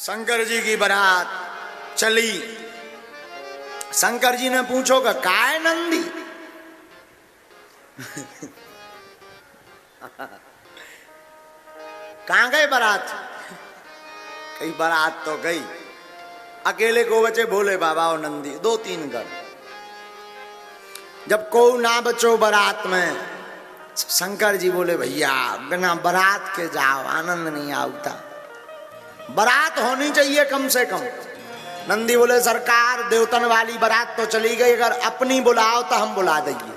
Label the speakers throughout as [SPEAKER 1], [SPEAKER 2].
[SPEAKER 1] शंकर जी की बारात चली। शंकर जी ने पूछो कि काय नंदी कहां गए बारात? कई बारात तो गई, अकेले को बचे भोले बाबा और नंदी, 2-3 घर। जब को ना बचो बारात में, शंकर जी बोले भैया बिना बारात के जाओ, आनंद नहीं आता, बारात होनी चाहिए कम से कम। नंदी बोले सरकार देवतन वाली बारात तो चली गई, अगर अपनी बुलाओ तो हम बुला देंगे।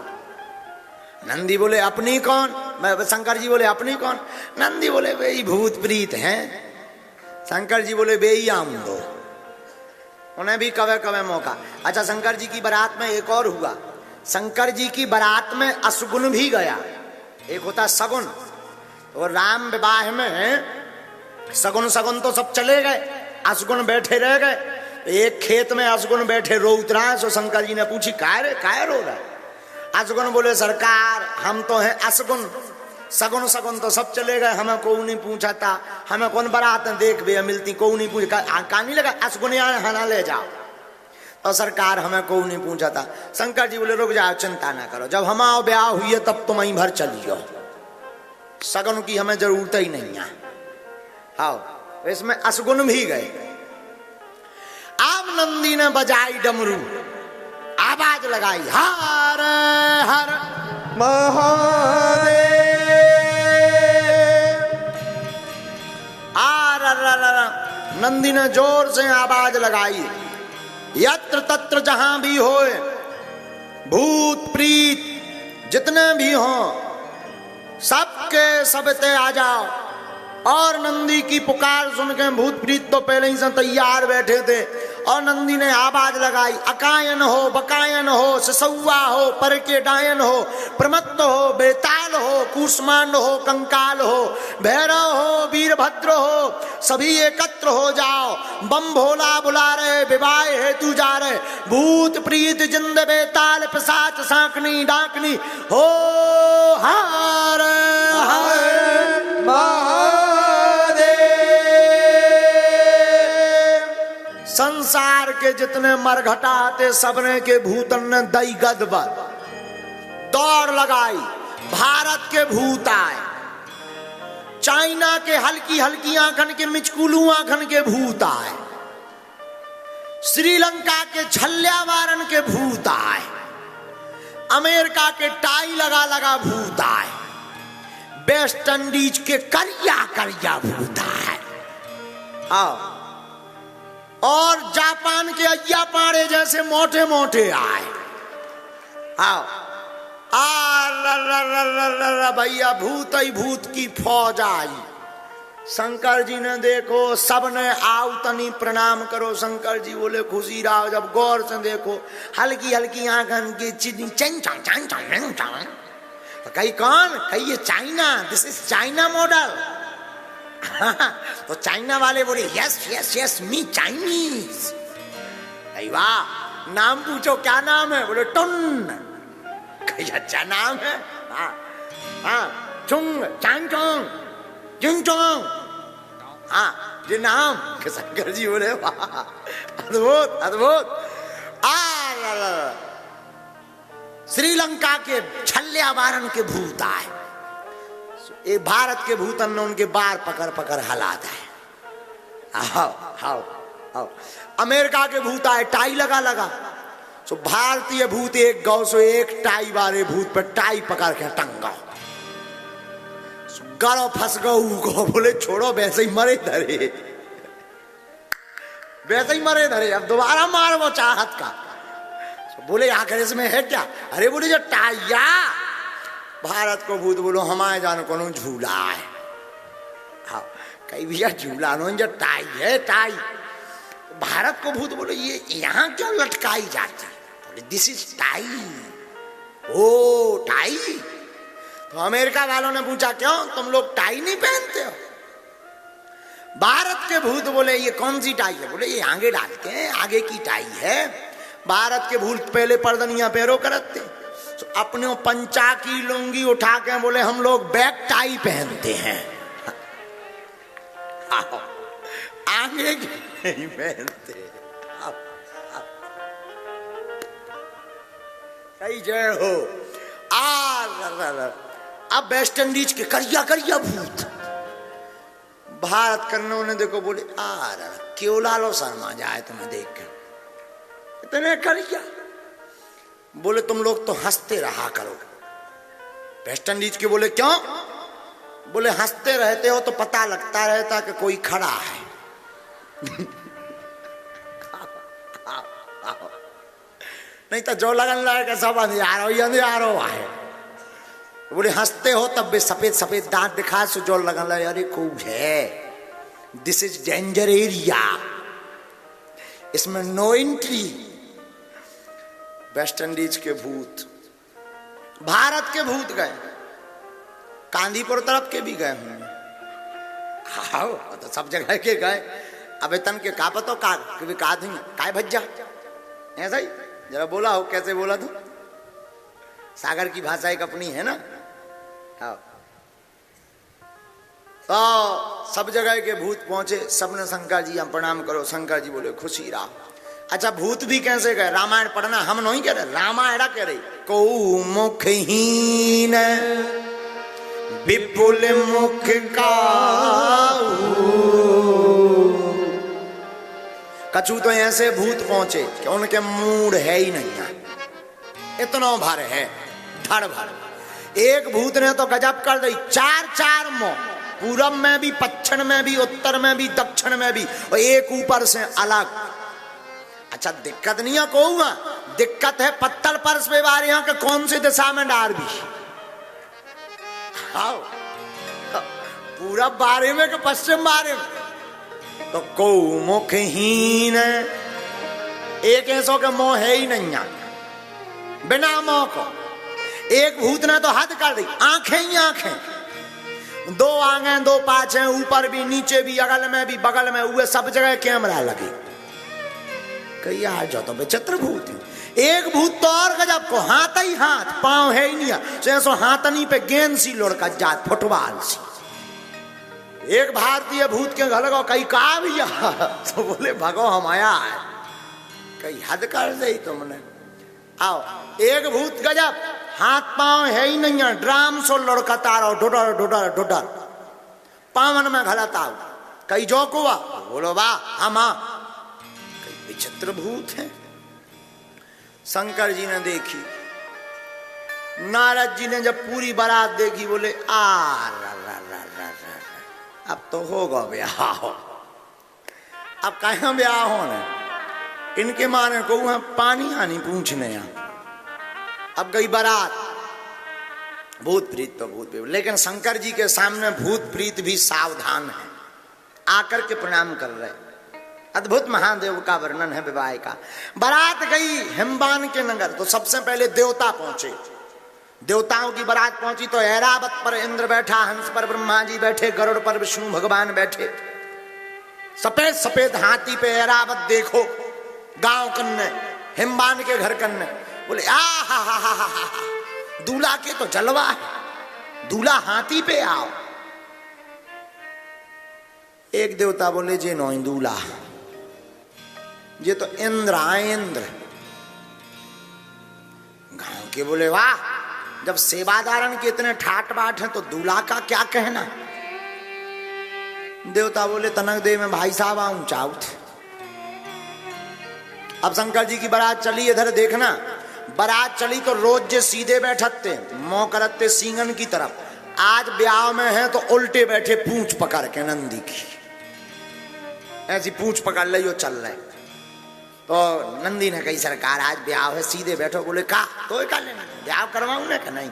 [SPEAKER 1] नंदी बोले अपनी कौन? शंकर जी बोले अपनी कौन? नंदी बोले वे भूत प्रीत हैं। शंकर जी बोले वे ही आम दो, उन्हें भी कवे कवे मौका। अच्छा, शंकर जी की बारात में एक और हुआ। शंकर जी की बारात में असगुन भी गया। एक होता सगुन, और राम विवाह में सगुन सगुन तो सब चले गए, असगुन बैठे रह गए। एक खेत में असगुन बैठे रो उतरा। सो शंकर जी ने पूछी काय रो रहा? असगुन बोले सरकार हम तो हैं असगुन, सगुन सगुन तो सब चले गए, हमें को नहीं पूछा था, हमें कौन बारात देख भी मिलती, को नहीं पूछा, कहानी लगा असगुन यहाँ हना ले जाओ। तो सरकार हमें को नहीं पूछा था। शंकर जी बोले रुक जाओ, चिंता ना करो, जब हमारा ब्याह हुई है तब तुम वहीं भर चलियो, सगुन की हमें जरूरत ही नहीं है। हाँ, इसमें असगुन भी गए। अब नंदी ने बजाई डमरू, आवाज लगाई हर हर महादेव। नंदी ने जोर से आवाज लगाई, यत्र तत्र जहां भी होए भूत प्रीत जितने भी हों सबके सबते आ जाओ। और नंदी की पुकार सुनकर भूत प्रीत तो पहले ही से तैयार बैठे थे। और नंदी ने आवाज लगाई, अकायन हो बकायन हो, ससुआ हो पर के डायन हो, प्रमत्त हो बेताल हो, कूष्मांड हो कंकाल हो, भैरव हो वीरभद्र हो, सभी एकत्र हो जाओ, बम भोला बुला रहे, विवाह हेतु जा रहे, भूत प्रीत जिंद बेताल पिशाच सांकनी डाकनी हो हर हर महादेव। संसार के जितने मरघटा आते सबने के भूतन ने दई गदबर दौड़ लगाई। भारत के भूत आए, चाइना के हल्की हल्की आंखन के मिचकुलू आंखन के भूत आए, श्रीलंका के छल्यावारन के भूत आए, अमेरिका के टाई लगा लगा भूत आए, वेस्ट इंडीज के करिया करिया भूत आए, और जापान के अय्या पाड़े जैसे मोटे मोटे आए। आओ भैया भूत ही भूत की फौज आई। शंकर जी ने देखो सबने आओ तनी प्रणाम करो। शंकर जी बोले खुशी रहो, जब गौर से देखो हल्की हल्की आंखन की चिड़ी चैन कहीं कौन? कहीं ये China, this is China model. तो चाइना वाले बोले यस यस यस मी चाइनीज। वाह, नाम पूछो क्या नाम है? बोले टुन। कहीं अच्छा नाम है? हाँ हाँ, चुंग चांग चोंग जिंग चोंग, हाँ ये नाम। शंकर जी बोले वाह अद्भुत अद्भुत। श्रीलंका के छल्यावारन के भूत आए, ये भारत के भूतन ने उनके बार पकड़ पकड़ हलात है। आओ आओ आओ। अमेरिका के भूत आए, टाई लगा लगा। सो भारतीय भूत एक गौ सो एक टाई वाले भूत पर टाई पकड़ के टंगा, गड़ो फंस गो। बोले छोड़ो वैसे ही मरे धरे, वैसे ही मरे धरे, अब दोबारा मार वो चाहत का। बोले आखिर इसमें है क्या? अरे बोले जो टाइया भारत को भूत बोलो हमारे जान को झूला है। हाँ कई भैया झूला नो जो टाई है टाई। भारत को भूत बोलो ये यहाँ क्यों लटकाई जाती? बोले this is tie. Oh tie. तो अमेरिका वालों ने पूछा क्यों तुम लोग टाई नहीं पहनते हो? भारत के भूत बोले ये कौन सी टाई है? बोले ये आगे डालते हैं, आगे की टाई है। भारत के भूत पहले पर्दनिया पैरों करते, तो अपने पंचा की लुंगी उठा के बोले हम लोग बैक टाई पहनते हैं। आगे की नहीं पहनते। कई जय हो। अब वेस्ट इंडीज के करिया करिया भूत भारत करने उन्हें देखो, बोले क्यों लालो शर्मा जाए तुम्हें देख कर इतने करिया। बोले तुम लोग तो हंसते रहा करो। वेस्ट इंडीज के बोले क्यों? बोले हंसते रहते हो तो पता लगता रहता कि कोई खड़ा है। नहीं तो जो लगन लगा सब अंधियारो है। बोले हंसते हो तब भी सफेद सफेद दांत दिखा सो जो लगन लगा अरे खूब है, दिस इज डेंजर एरिया, इसमें नो एंट्री। वेस्ट इंडीज के भूत भारत के भूत गए, कांदीपुर तरफ के भी गए होंगे। हाँ तो सब जगह के गए। अब तन के का पतो का काय भज्जा ऐसा ही जरा बोला हो, कैसे बोला तू? सागर की भाषा एक अपनी है ना। हाँ तो सब जगह के भूत पहुंचे, सबने शंकर जी हम प्रणाम करो। शंकर जी बोले खुशी रहा। अच्छा भूत भी कैसे गए? रामायण पढ़ना हम नहीं कह रहे, रामायण कह रही। को मुखहीन विपुल मुख का कछु तो ऐसे भूत पहुंचे कि उनके मूड है ही नहीं है, इतना भर है धड़ भर। एक भूत ने तो गजब कर दी, चार चार मुंह, पूरब में भी, पश्चिम में भी, उत्तर में भी, दक्षिण में भी, और एक ऊपर से अलग। अच्छा दिक्कत नहीं है कहूंगा, दिक्कत है पत्तल परस पे बार यहाँ के कौन सी दिशा में डार भी। हाँ पूरब बारे में कि पश्चिम बारे में। तो को मुखहीन, एक ऐसो के मोह है ही नहीं है, बिना मोह को। एक भूत ने तो हद कर दी, आंखें ही आंखें, दो आंखें दो पांच हैं, ऊपर भी नीचे भी, अगल में भी बगल में हुए, सब जगह कैमरा लगे। कही यार जो तो विचित्र भूत है। एक भूत तो और गजब को, हाथ ही हाथ, पांव है ही नहीं, सो हाथनी पे गेंद सी लुढ़क जात, फुटबॉल सी। एक भारतीय भूत के घर को कई कहा भैया, तो बोले भगो हम आया है, कई हद कर दे तुमने। आओ एक भूत गजब, हाथ पांव है ही नहीं है, ड्राम सो लुढ़कता रहो, डुडर डुडर डुडर, पावन में घलत आओ। कई जो कुआ बोलो वाह हम कई विचित्र भूत हैं। शंकर जी ने देखी, नारद जी ने जब पूरी बारात देखी बोले अब तो होगा ब्याह। अब कहाँ ब्याह होने, इनके माने को वहां पानी आनी पूछने। अब गई बारात, भूत प्रीत तो भूत प्रीत, लेकिन शंकर जी के सामने भूत प्रीत भी सावधान है, आकर के प्रणाम कर रहे। अद्भुत महादेव का वर्णन है विवाह का। बारात गई हिमबान के नगर, तो सबसे पहले देवता पहुंचे। देवताओं की बारात पहुंची तो ऐरावत पर इंद्र बैठा, हंस पर ब्रह्मा जी बैठे, गरुड़ पर विष्णु भगवान बैठे। सफेद सफेद हाथी पे ऐरावत देखो, गांव कन्ने, हिमबान के घर कन्ने। बोले हा दूल्हा के तो जलवा है, दूल्हा हाथी पे आओ। एक देवता बोले जे नो दूल्हा, ये तो इंद्र आए इंद्र। गांव के बोले वाह, जब सेवादारन के इतने ठाट बाट हैं तो दूल्हा का क्या कहना। देवता बोले तनक दे में भाई साहब आऊं चाउथ। अब शंकर जी की बारात चली, इधर देखना, बारात चली तो रोज जे सीधे बैठते मोह करते सींगन की तरफ, आज ब्याह में है तो उल्टे बैठे पूंछ पकड़ के नंदी की, ऐसी पूंछ पकड़ ली चल रहे। तो नंदी ने कही सरकार आज ब्याह है सीधे बैठो। बोले का तो कर लेना, ब्याह करवाऊं ना कि नहीं,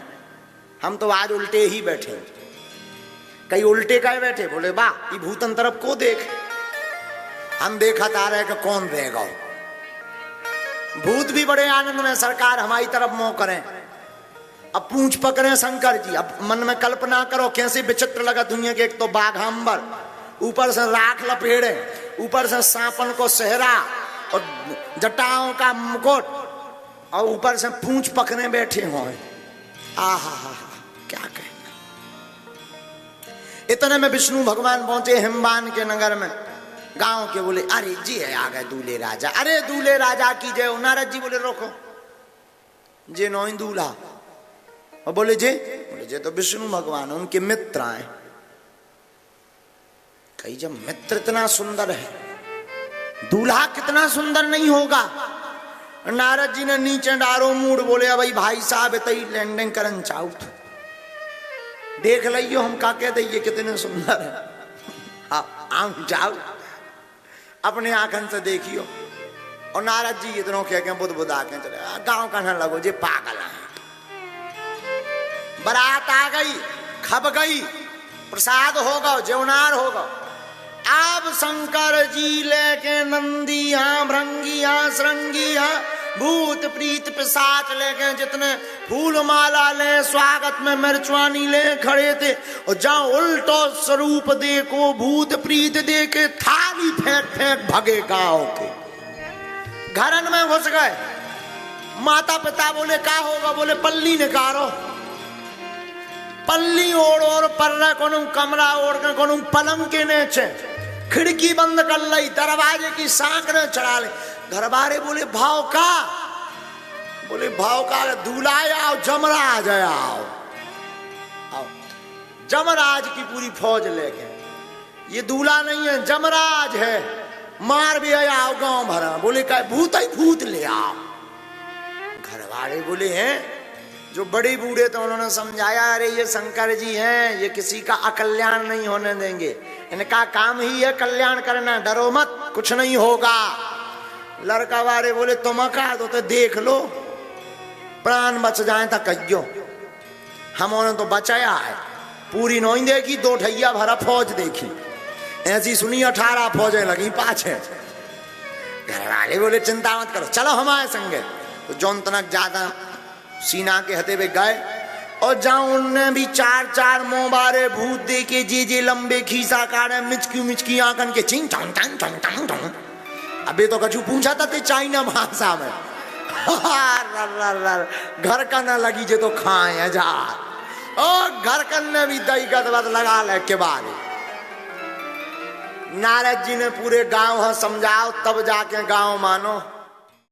[SPEAKER 1] हम तो आज उल्टे ही बैठे। कई उल्टे का बैठे। बोले वाह ये भूतन तरफ को देख, हम देखा आ रहे कि कौन रहेगा। भूत भी बड़े आनंद में, सरकार हमारी तरफ मोह करें। अब पूंछ पकड़े शंकर जी। अब मन में कल्पना करो कैसे विचित्र लगा दुनिया के, एक तो बाघांबर, ऊपर से राख लपेड़े, ऊपर से सांपन को सेहरा और जटाओं का मुकुट, और ऊपर से पूंछ पकड़े बैठे हो। आहा क्या कहना। इतने में विष्णु भगवान पहुंचे हिमबान के नगर में। गांव के बोले अरे जी है आ गए दूल्हे राजा, अरे दूल्हे राजा की जय। नारद जी बोले रोको, जे नौ दूल्हा। और बोले जे तो विष्णु भगवान उनके मित्र आए। कही जब मित्र इतना सुंदर है, दूल्हा कितना सुंदर नहीं होगा। नारद जी ने नीचे डारो मूड बोले भाई साहब तई लैंडिंग करन चाउथ देख लियो, हम का कह दिए कितने सुंदर है, आम जाओ अपने आंखन से देखियो। और नारद जी इतनों कह के बुध बुधा के चले गांव कहने लगो जे पागल है। बारात आ गई, खप गई, प्रसाद होगा, जौनार होगा। अब शंकर जी लेके नंदिया भृंगिया श्रृंगिया भूत प्रीत पिशाच लेके जितने फूल माला ले स्वागत में मिर्चवानी ले खड़े थे। और जहां उल्टो स्वरूप देखो भूत प्रीत देके थाली फेंक फेंक भगे गांव के। घरन में घुस गए। माता पिता बोले क्या होगा, बोले पल्ली निकारो। पल्ली ओढ़ ओढ़ पर कोनो कमरा ओढ़ के कोनो पलंग के नीचे खिड़की बंद कर ली, दरवाजे की सांकड़े चढ़ा ले। घरवाले बोले भाव का, बोले भाव का दूल्हा आओ जमराज आओ। जमराज की पूरी फौज लेके, ये दूल्हा नहीं है जमराज है, मार भी आओ गांव भरा। बोले का भूत ही भूत ले आओ। घरवाले बोले हैं जो बड़े बूढ़े तो उन्होंने समझाया अरे ये शंकर जी हैं, ये किसी का अकल्याण नहीं होने देंगे, इनका काम ही है कल्याण करना, डरो मत कुछ नहीं होगा। लड़का वाले बोले तुम कहा तो देख लो प्राण बच जाए तो कहियो, हमने तो बचाया है। पूरी नहीं देखी, 2 ठैया भरा फौज देखी, ऐसी सुनी 18 फौजें लगी पाछे। घर वाले बोले चिंता मत करो चलो हमारे संगे। तो जौन तनक ज्यादा सीना के हते हुए गए और जहां उनने भी 4 मोबारे भूत दे के जे लंबे खीसा काटे मिचकी मिचकी आंकन के चिंग टंग टंग टंग टंग टंग। अबे तो कछु पूछा था ते चाइना भाषा में। घर का न लगी जे तो खाए जा और घर करने भी दही गदवद लगा ले के बारे। नारद जी ने पूरे गांव समझाओ तब जाके गांव मानो।